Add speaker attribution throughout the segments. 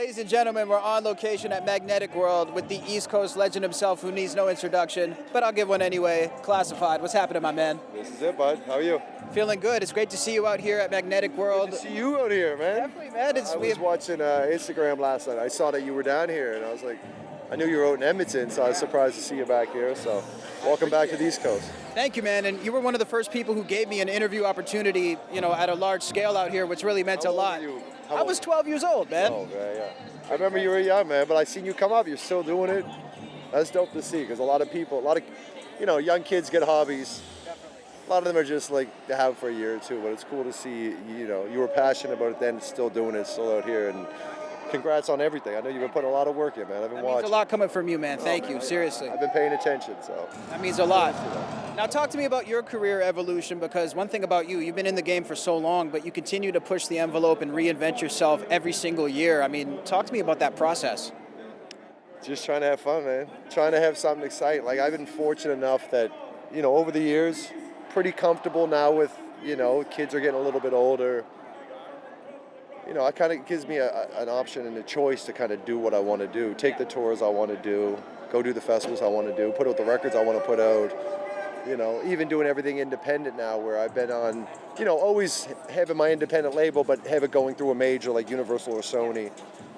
Speaker 1: Ladies and gentlemen, we're on location at Magnetic World with the East Coast legend himself who needs no introduction, but I'll give one anyway. Classified. What's happening, my man?
Speaker 2: This is it, bud. How are you?
Speaker 1: Feeling good. It's great to see you out here at Magnetic World.
Speaker 2: Good to see you out here, man.
Speaker 1: Definitely, man.
Speaker 2: I was watching Instagram last night. I saw that you were down here, and I was like, I knew you were out in Edmonton, so I was surprised to see you back here. So, welcome back to the East Coast.
Speaker 1: Thank you, man. And you were one of the first people who gave me an interview opportunity, at a large scale out here, which really meant a lot. I was 12 years old, man.
Speaker 2: Oh, man, yeah. I remember you were young, man, but I seen you come up. You're still doing it. That's dope to see, because a lot of young kids get hobbies. A lot of them are just like to have for a year or two, but it's cool to see, you were passionate about it then, still doing it, still out here, and congrats on everything. I know you've been putting a lot of work in, man. I've been watching.
Speaker 1: Means a lot coming from you, man. Thank you, seriously.
Speaker 2: I've been paying attention, so.
Speaker 1: That means a lot. Now talk to me about your career evolution, because one thing about you've been in the game for so long, but you continue to push the envelope and reinvent yourself every single year. I mean, talk to me about that process.
Speaker 2: Just trying to have fun, man. Trying to have something exciting. Like, I've been fortunate enough that, over the years, pretty comfortable now with, kids are getting a little bit older. It kind of gives me an option and a choice to kind of do what I want to do. Take the tours I want to do, go do the festivals I want to do, put out the records I want to put out. Even doing everything independent now, where I've been on, always having my independent label, but have it going through a major like Universal or Sony.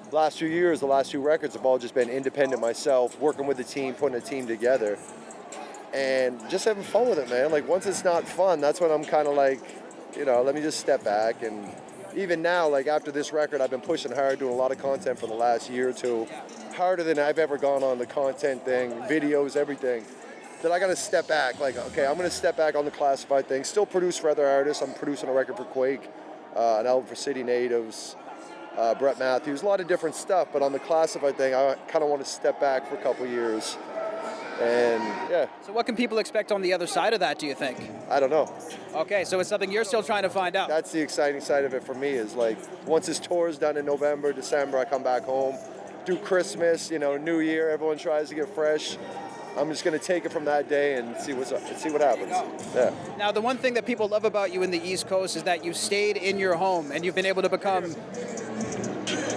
Speaker 2: The last few years, the last two records have all just been independent myself, working with the team, putting a team together, and just having fun with it, man. Like, once it's not fun, that's when I'm kind of like, let me just step back. And even now, like after this record, I've been pushing hard, doing a lot of content for the last year or two, harder than I've ever gone on the content thing, videos, everything. That I got to step back. Like, okay, I'm going to step back on the classified thing. Still produce for other artists. I'm producing a record for Quake, an album for City Natives, Brett Matthews, a lot of different stuff. But on the classified thing, I kind of want to step back for a couple years. And yeah.
Speaker 1: So what can people expect on the other side of that, do you think?
Speaker 2: I don't know.
Speaker 1: Okay, so it's something you're still trying to find out.
Speaker 2: That's the exciting side of it for me, is like, once this tour is done in November, December, I come back home, do Christmas, New Year, everyone tries to get fresh. I'm just going to take it from that day and see what happens. Yeah.
Speaker 1: Now, the one thing that people love about you in the East Coast is that you stayed in your home and you've been able to become...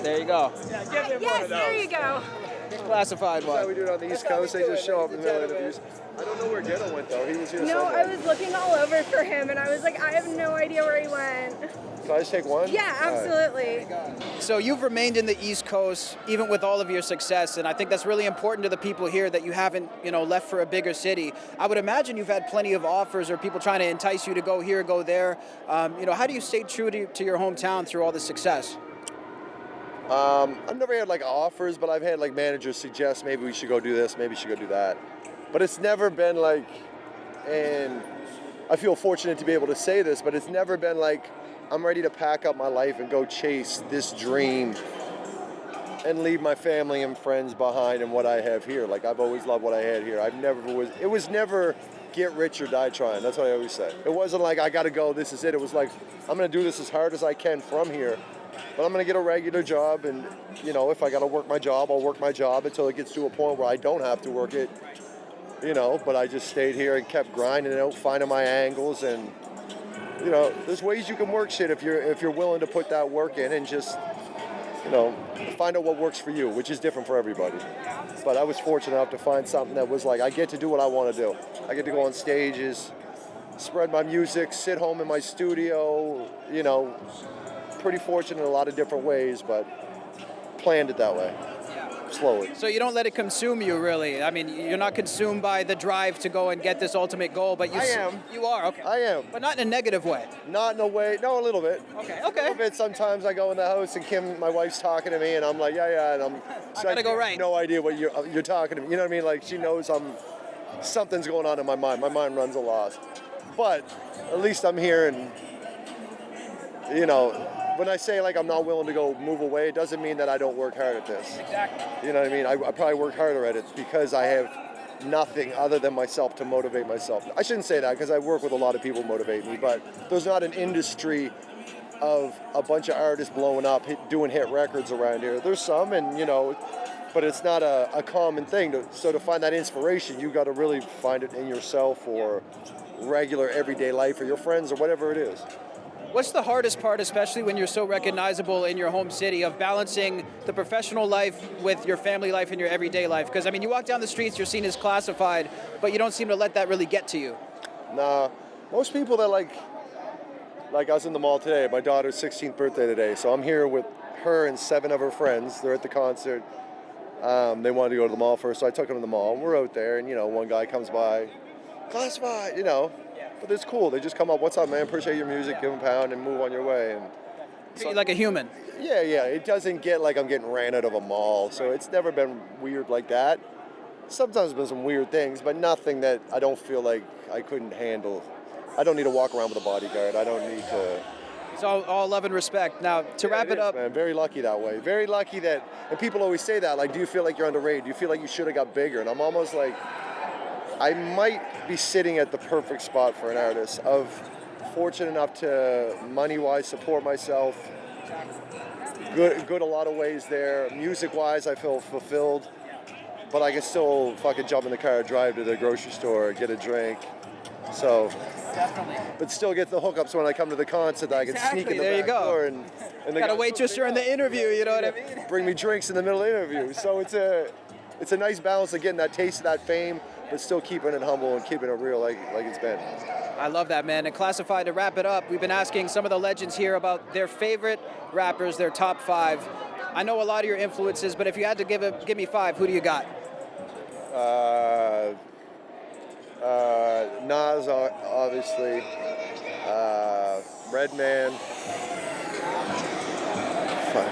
Speaker 1: There you go.
Speaker 3: Yeah, yes, there you go.
Speaker 1: Classified one.
Speaker 2: That's how we do it on the East Coast. They just show up in the middle of interviews. I don't know where Ghetto went, though. He was here
Speaker 3: No,
Speaker 2: somewhere.
Speaker 3: I was looking all over for him, and I was like, I have no idea where he went.
Speaker 2: Can I just take one?
Speaker 3: Yeah, absolutely.
Speaker 1: So you've remained in the East Coast, even with all of your success, and I think that's really important to the people here that you haven't, left for a bigger city. I would imagine you've had plenty of offers or people trying to entice you to go here, go there. How do you stay true to your hometown through all the success?
Speaker 2: I've never had like offers, but I've had like managers suggest maybe we should go do this, maybe we should go do that. But it's never been like, and I feel fortunate to be able to say this, but it's never been like, I'm ready to pack up my life and go chase this dream and leave my family and friends behind and what I have here. Like, I've always loved what I had here. It was never get rich or die trying. That's what I always say. It wasn't like, I gotta go, this is it. It was like, I'm gonna do this as hard as I can from here. But I'm going to get a regular job, and, if I got to work my job, I'll work my job until it gets to a point where I don't have to work it, but I just stayed here and kept grinding out, finding my angles, and, there's ways you can work shit if you're willing to put that work in and just, find out what works for you, which is different for everybody. But I was fortunate enough to find something that was like, I get to do what I want to do. I get to go on stages, spread my music, sit home in my studio, pretty fortunate in a lot of different ways, but planned it that way, slowly.
Speaker 1: So you don't let it consume you, really. I mean, you're not consumed by the drive to go and get this ultimate goal, but
Speaker 2: I am.
Speaker 1: You are, okay.
Speaker 2: I am.
Speaker 1: But not in a negative way.
Speaker 2: Not in a way, no, a little bit.
Speaker 1: Okay.
Speaker 2: A little bit. Sometimes I go in the house and Kim, my wife's talking to me, and I'm like, yeah, and
Speaker 1: I gotta go right.
Speaker 2: No idea what you're talking to me. You know what I mean? Like, she knows something's going on in my mind. My mind runs a lot. But at least I'm here, and, when I say like I'm not willing to go move away, it doesn't mean that I don't work hard at this.
Speaker 1: Exactly.
Speaker 2: You know what I mean? I probably work harder at it because I have nothing other than myself to motivate myself. I shouldn't say that, because I work with a lot of people who motivate me, but there's not an industry of a bunch of artists blowing up, doing hit records around here. There's some, and but it's not a common thing. So to find that inspiration, you got to really find it in yourself, or regular everyday life, or your friends, or whatever it is.
Speaker 1: What's the hardest part, especially when you're so recognizable in your home city, of balancing the professional life with your family life and your everyday life? Because, I mean, you walk down the streets, you're seen as classified, but you don't seem to let that really get to you.
Speaker 2: Nah, most people that like I was in the mall today, my daughter's 16th birthday today, so I'm here with her and 7 of her friends. They're at the concert. They wanted to go to the mall first, so I took them to the mall. We're out there, and, one guy comes by, classified, But it's cool. They just come up, what's up, man? Appreciate your music, give them a pound, and move on your way. And
Speaker 1: Treat you like a human.
Speaker 2: yeah. It doesn't get like I'm getting ran out of a mall, so it's never been weird like that. Sometimes there's been some weird things, but nothing that I don't feel like I couldn't handle. I don't need to walk around with a bodyguard. I don't need to.
Speaker 1: It's all love and respect. Now, to wrap it up,
Speaker 2: man, very lucky that way. Very lucky that, and people always say that, like, do you feel like you're underrated? Do you feel like you should have got bigger? And I'm almost like, I might be sitting at the perfect spot for an artist, of fortunate enough to money-wise support myself. Good a lot of ways there. Music-wise, I feel fulfilled, but I can still fucking jump in the car, drive to the grocery store, get a drink. So,
Speaker 1: definitely.
Speaker 2: but still get the hookups when I come to the concert that I can sneak in the
Speaker 1: there you
Speaker 2: back
Speaker 1: go.
Speaker 2: door and
Speaker 1: Got a waitress during the interview, you know what I mean?
Speaker 2: bring me drinks in the middle of the interview. So it's a nice balance of getting that taste of that fame, but still keeping it humble and keeping it real like it's been.
Speaker 1: I love that, man. And Classified, to wrap it up, we've been asking some of the legends here about their favorite rappers, their top 5. I know a lot of your influences, but if you had to give me 5, who do you got?
Speaker 2: Nas, obviously. Redman. Fuck.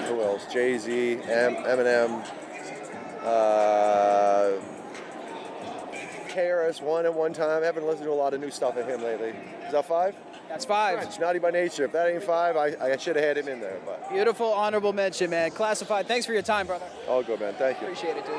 Speaker 2: Who else? Jay-Z, Eminem. KRS-One at one time. I haven't listened to a lot of new stuff of him lately. Is that 5?
Speaker 1: That's 5.
Speaker 2: French, naughty by nature. If that ain't 5, I should have had him in there. But
Speaker 1: Beautiful honorable mention, man. Classified, thanks for your time, brother.
Speaker 2: all good, man. Thank you.
Speaker 1: Appreciate it, dude.